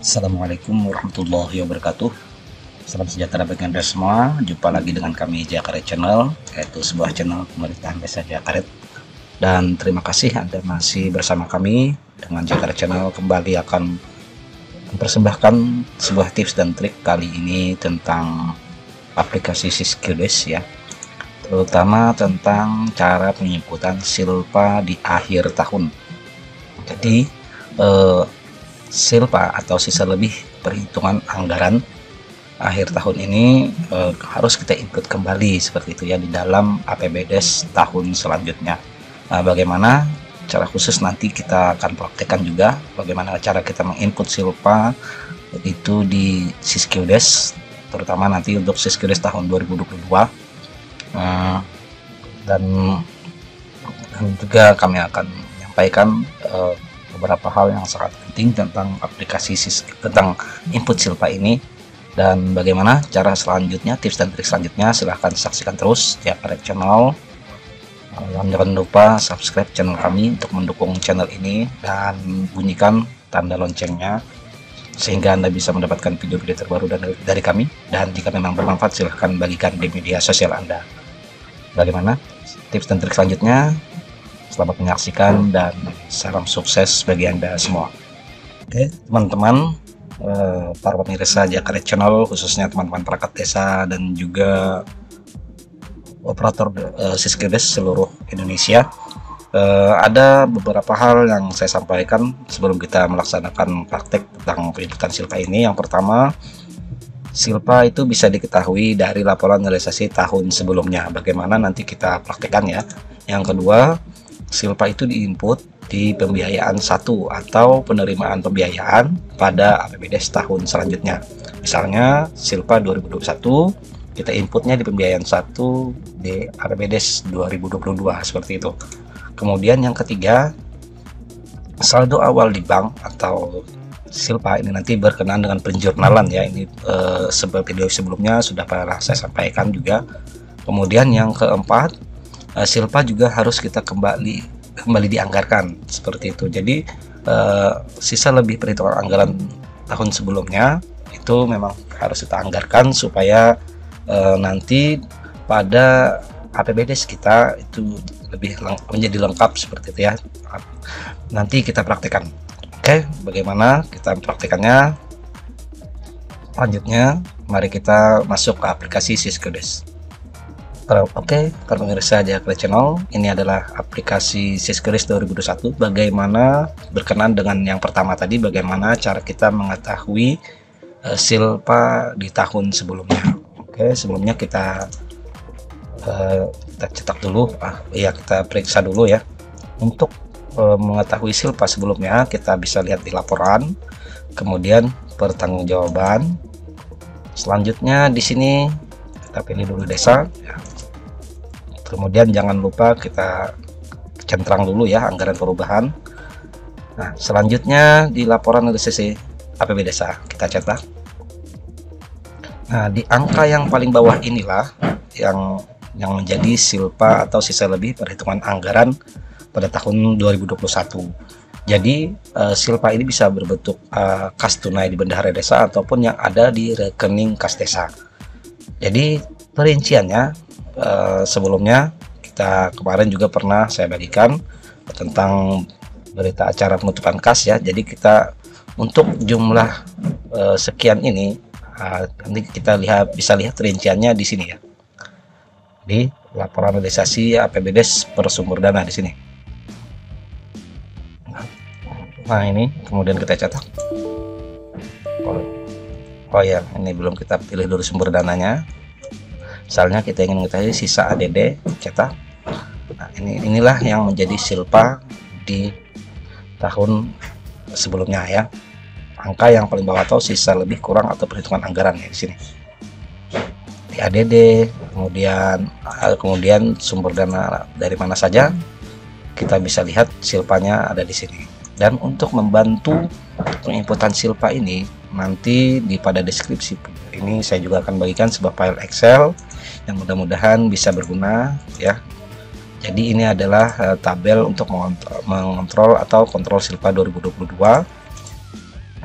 Assalamualaikum warahmatullahi wabarakatuh. Salam sejahtera bagi Anda semua. Jumpa lagi dengan kami Jakaret Channel, yaitu sebuah channel pemerintahan desa Jakaret. Dan terima kasih Anda masih bersama kami dengan Jakaret Channel. Kembali akan mempersembahkan sebuah tips dan trik kali ini tentang aplikasi Siskildes ya, terutama tentang cara penginputan silpa di akhir tahun. Jadi silpa atau sisa lebih perhitungan anggaran akhir tahun ini harus kita input kembali seperti itu ya di dalam APBDes tahun selanjutnya. Bagaimana cara khusus nanti kita akan praktekkan juga bagaimana cara kita menginput silpa itu di Siskildes, terutama nanti untuk Siskildes tahun 2022. Dan juga kami akan menyampaikan beberapa hal yang sangat penting tentang aplikasi tentang input silpa ini, dan bagaimana cara selanjutnya, tips dan trik selanjutnya. Silahkan saksikan terus Jakaret Channel. Jangan lupa subscribe channel kami untuk mendukung channel ini dan bunyikan tanda loncengnya sehingga Anda bisa mendapatkan video-video terbaru dari kami. Dan jika memang bermanfaat, silahkan bagikan di media sosial Anda. Bagaimana tips dan trik selanjutnya? Selamat menyaksikan dan salam sukses bagi Anda semua. Oke, teman-teman, para pemirsa Jakaret Channel, khususnya teman-teman perangkat desa dan juga operator Siskildes seluruh Indonesia, ada beberapa hal yang saya sampaikan sebelum kita melaksanakan praktek tentang penginputan silpa ini. Yang pertama, silpa itu bisa diketahui dari laporan realisasi tahun sebelumnya. Bagaimana nanti kita praktekkan ya. Yang kedua, silpa itu diinput di pembiayaan 1 atau penerimaan pembiayaan pada APBDes tahun selanjutnya. Misalnya silpa 2021 kita inputnya di pembiayaan 1 di APBDes 2022 seperti itu. Kemudian yang ketiga, saldo awal di bank atau silpa ini nanti berkenaan dengan penjurnalan ya. Ini sebuah video sebelumnya sudah pernah saya sampaikan juga. Kemudian yang keempat, silpa juga harus kita kembali dianggarkan seperti itu. Jadi sisa lebih perhitungan anggaran tahun sebelumnya itu memang harus kita anggarkan supaya nanti pada APBDes kita itu menjadi lengkap seperti itu ya. Nanti kita praktekkan. Oke, bagaimana kita praktekannya? Selanjutnya mari kita masuk ke aplikasi Siskildes. Oke, para pemirsa Jakaret Channel, ini adalah aplikasi Siskildes 2021. Bagaimana berkenan dengan yang pertama tadi, bagaimana cara kita mengetahui silpa di tahun sebelumnya. Oke, sebelumnya kita cetak dulu, kita periksa dulu ya. Untuk mengetahui silpa sebelumnya, kita bisa lihat di laporan, kemudian pertanggungjawaban. Selanjutnya di sini kita pilih dulu desa ya. Kemudian jangan lupa kita centang dulu ya anggaran perubahan. Nah, selanjutnya di laporan realisasi APB desa kita cetak. Nah, di angka yang paling bawah inilah yang menjadi silpa atau sisa lebih perhitungan anggaran pada tahun 2021. Jadi silpa ini bisa berbentuk kas tunai di bendahara desa ataupun yang ada di rekening kas desa. Jadi perinciannya sebelumnya kita kemarin juga pernah saya bagikan tentang berita acara penutupan kas ya. Jadi kita untuk jumlah sekian ini nanti kita bisa lihat rinciannya di sini ya, di laporan realisasi APBDes per sumber dana di sini. Nah, ini kemudian kita cetak. Oh ya, ini belum kita pilih dulu sumber dananya. Misalnya kita ingin mengetahui sisa ADD, cetak. Nah, inilah yang menjadi silpa di tahun sebelumnya ya. Angka yang paling bawah atau sisa lebih kurang atau perhitungan anggaran ya di sini. Di ADD, kemudian sumber dana dari mana saja kita bisa lihat silpanya ada di sini. Dan untuk membantu penginputan silpa ini, nanti pada deskripsi ini saya juga akan bagikan sebuah file Excel yang mudah-mudahan bisa berguna ya. Jadi ini adalah tabel untuk mengontrol atau kontrol silpa 2022.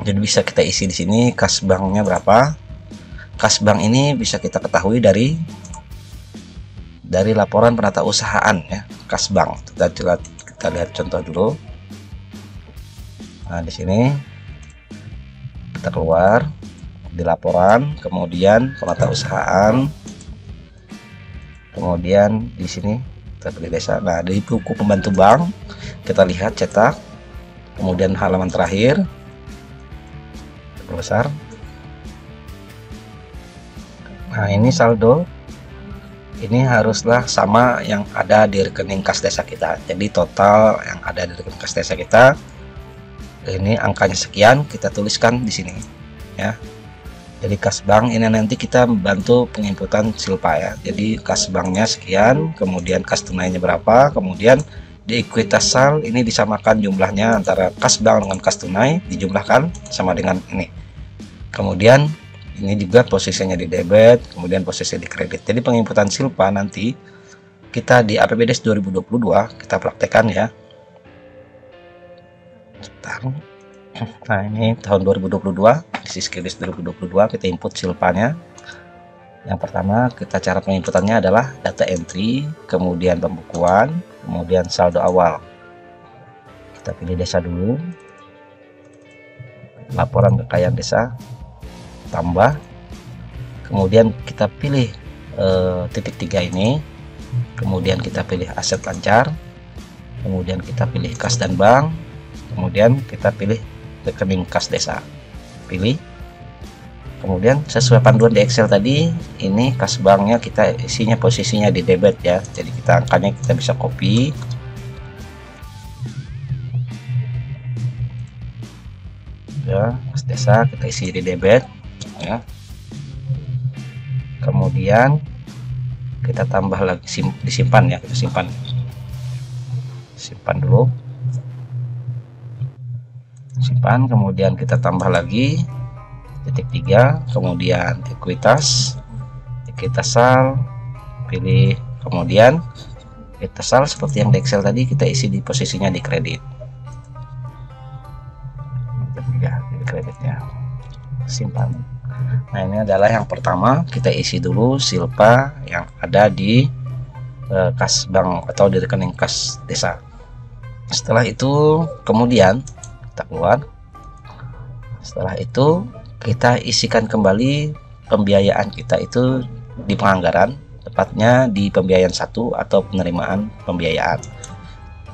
Jadi bisa kita isi di sini kas banknya berapa. Kas bank ini bisa kita ketahui dari laporan penata usahaan ya, kas bank. Kita lihat contoh dulu. Nah, di sini kita keluar di laporan, kemudian penata usahaan, kemudian di sini kita pilih desa. Nah, di buku pembantu bank kita lihat cetak, kemudian halaman terakhir besar. Nah, ini saldo ini haruslah sama yang ada di rekening kas desa kita. Jadi total yang ada di rekening kas desa kita ini angkanya sekian, kita tuliskan di sini ya. Jadi kas bank ini nanti kita membantu penginputan silpa ya. Jadi kas banknya sekian, kemudian kas tunainya berapa, kemudian di ekuitas sal ini disamakan jumlahnya antara kas bank dengan kas tunai, dijumlahkan sama dengan ini. Kemudian ini juga posisinya di debit, kemudian posisi di kredit. Jadi penginputan silpa nanti kita di APBDes 2022 kita praktekkan ya. Nah, ini tahun 2022 di Siskildes 2022 kita input silpanya. Yang pertama kita cara penginputannya adalah data entry, kemudian pembukuan, kemudian saldo awal. Kita pilih desa dulu, laporan kekayaan desa, tambah, kemudian kita pilih titik 3 ini, kemudian kita pilih aset lancar, kemudian kita pilih kas dan bank, kemudian kita pilih rekening kas desa, pilih, kemudian sesuai panduan di Excel tadi, ini kas banknya kita isinya posisinya di debit ya, jadi kita angkanya kita bisa copy, ya, kas desa kita isi di debit ya. Kemudian kita tambah lagi, disimpan ya, kita simpan dulu, simpan, kemudian kita tambah lagi titik 3, kemudian ekuitas sal, pilih, kemudian ekuitas sal seperti yang di Excel tadi kita isi di posisinya di kredit ya, di kreditnya, simpan. Nah, ini adalah yang pertama, kita isi dulu silpa yang ada di kas bank atau di rekening kas desa. Setelah itu kemudian kita keluar. Setelah itu kita isikan kembali pembiayaan kita itu di penganggaran, tepatnya di pembiayaan 1 atau penerimaan pembiayaan.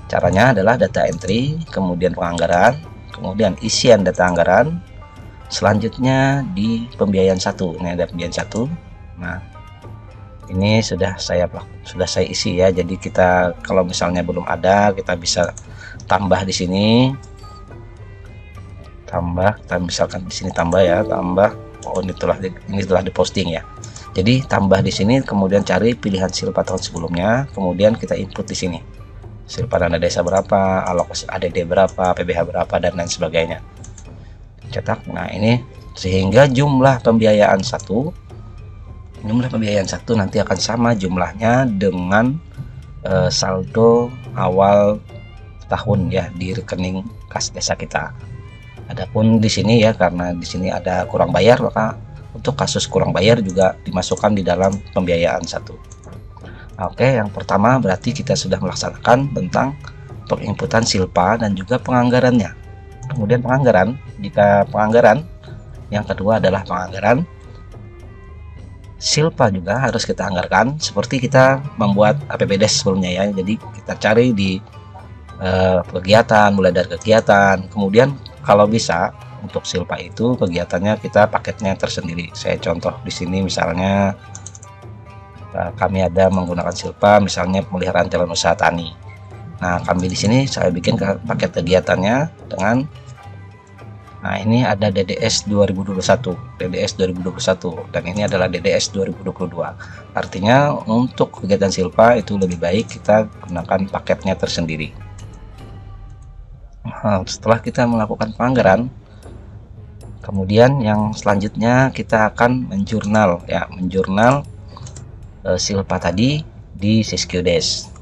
Caranya adalah data entry, kemudian penganggaran, kemudian isian data anggaran. Selanjutnya di pembiayaan 1, ini ada pembiayaan 1. Nah, ini sudah saya isi ya. Jadi kita kalau misalnya belum ada, kita bisa tambah di sini, tambah, kita misalkan di sini tambah ya, tambah. Oh, ini telah diposting ya. Jadi tambah di sini, kemudian cari pilihan silpa tahun sebelumnya, kemudian kita input di sini silpa dana desa berapa, alokasi ADD berapa, PBH berapa, dan lain sebagainya. Cetak. Nah, ini sehingga jumlah pembiayaan satu nanti akan sama jumlahnya dengan saldo awal tahun ya di rekening kas desa kita. Adapun di sini ya, karena di sini ada kurang bayar, maka untuk kasus kurang bayar juga dimasukkan di dalam pembiayaan 1. Oke, yang pertama berarti kita sudah melaksanakan tentang penginputan silpa dan juga penganggarannya. Kemudian penganggaran, jika penganggaran yang kedua adalah penganggaran silpa juga harus kita anggarkan seperti kita membuat APBDes sebelumnya ya. Jadi kita cari di kegiatan, mulai dari kegiatan, kemudian kalau bisa untuk silpa itu kegiatannya kita paketnya tersendiri. Saya contoh di sini misalnya kami ada menggunakan silpa misalnya pemeliharaan calon usaha tani. Nah, kami di sini saya bikin paket kegiatannya dengan, nah ini ada DDS 2021, dan ini adalah DDS 2022. Artinya untuk kegiatan silpa itu lebih baik kita gunakan paketnya tersendiri. Nah, setelah kita melakukan penganggaran, kemudian yang selanjutnya kita akan menjurnal ya, silpa tadi di Siskildes.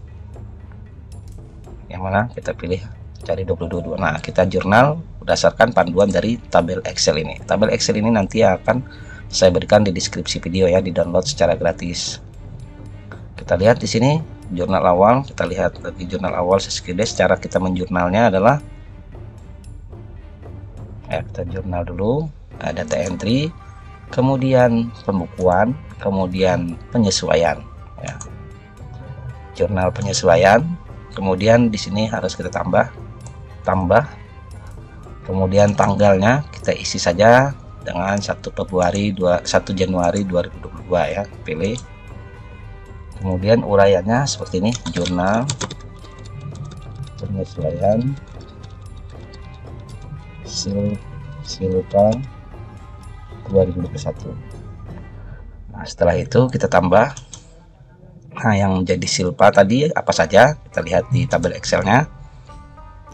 Yang mana kita pilih cari 2022. Nah, kita jurnal berdasarkan panduan dari tabel Excel ini. Tabel Excel ini nanti akan saya berikan di deskripsi video ya, di download secara gratis. Kita lihat di sini jurnal awal, kita lihat lagi jurnal awal Siskides. Cara kita menjurnalnya adalah ya, kita jurnal dulu, data entry, kemudian pembukuan, kemudian penyesuaian ya. Jurnal penyesuaian, kemudian di sini harus kita tambah, kemudian tanggalnya kita isi saja dengan 1 Januari 2022 ya, pilih. Kemudian uraiannya seperti ini, jurnal penyesuaian Silpa 2021. Nah, setelah itu kita tambah. Nah, yang jadi Silpa tadi apa saja kita lihat di tabel Excelnya.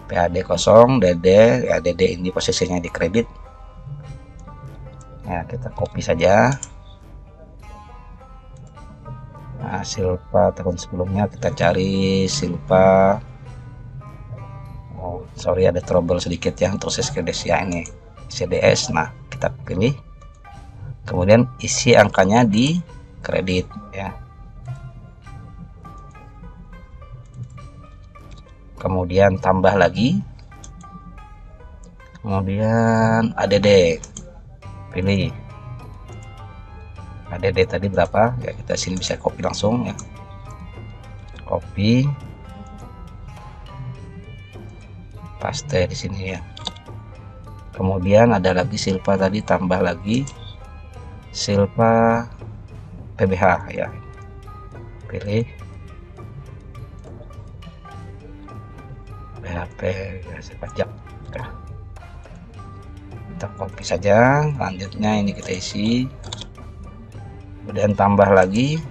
PAD 0, DD ya, DD ini posisinya di kredit ya, kita copy saja. Nah, Silpa tahun sebelumnya kita cari Silpa, oh sorry ada trouble sedikit ya untuk Siskides ya, ini CDS. Nah, kita pilih, kemudian isi angkanya di kredit ya, kemudian tambah lagi, kemudian ADD, pilih ADD tadi berapa ya, kita sini bisa copy langsung ya, copy paste di sini ya. Kemudian ada lagi Silpa tadi, tambah lagi Silpa PBH ya, pilih PHP pajak ya. Kita copy saja, selanjutnya ini kita isi, kemudian tambah lagi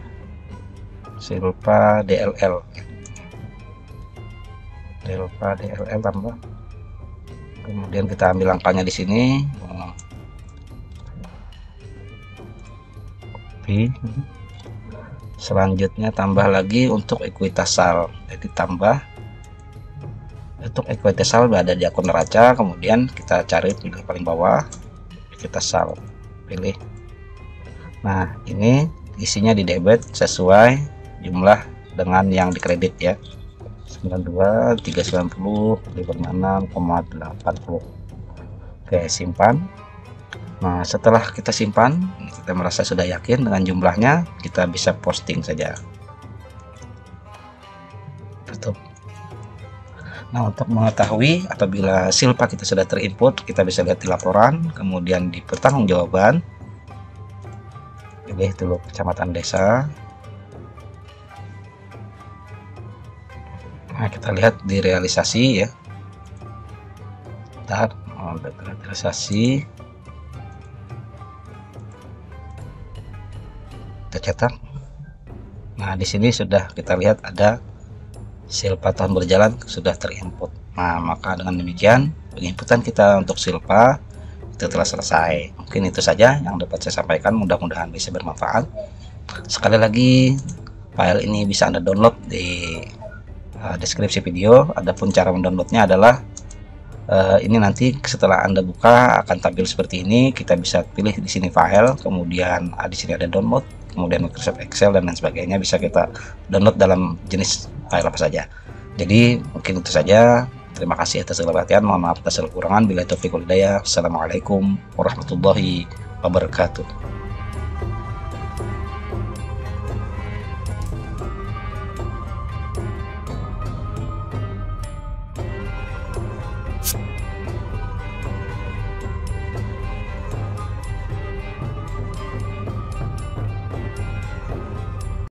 Silpa DLL tambah, kemudian kita ambil angkanya di sini, copy. Selanjutnya tambah lagi untuk ekuitas sal, jadi tambah untuk ekuitas sal berada di akun neraca, kemudian kita cari pilih paling bawah ekuitas sal, pilih. Nah, ini isinya di debit sesuai jumlah dengan yang dikredit ya, 92 390 56,80. Oke, simpan. Nah, setelah kita simpan, kita merasa sudah yakin dengan jumlahnya, kita bisa posting saja. Tutup. Nah, untuk mengetahui apabila Silpa kita sudah terinput, kita bisa lihat di laporan, kemudian di pertanggungjawaban, pilih dulu kecamatan desa. Nah, kita lihat di realisasi ya, bentar, realisasi kita cetak. Nah, di sini sudah kita lihat ada Silpa tahun berjalan sudah terinput. Nah, maka dengan demikian penginputan kita untuk Silpa itu telah selesai. Mungkin itu saja yang dapat saya sampaikan, mudah-mudahan bisa bermanfaat. Sekali lagi, file ini bisa Anda download di deskripsi video. Adapun cara mendownloadnya adalah ini nanti setelah Anda buka akan tampil seperti ini. Kita bisa pilih di sini file, kemudian di sini ada download, kemudian Microsoft Excel dan lain sebagainya, bisa kita download dalam jenis file apa saja. Jadi mungkin itu saja. Terima kasih atas segala perhatian. Mohon maaf atas segala kekurangan. Bila taufiq wal hidayah. Assalamualaikum warahmatullahi wabarakatuh.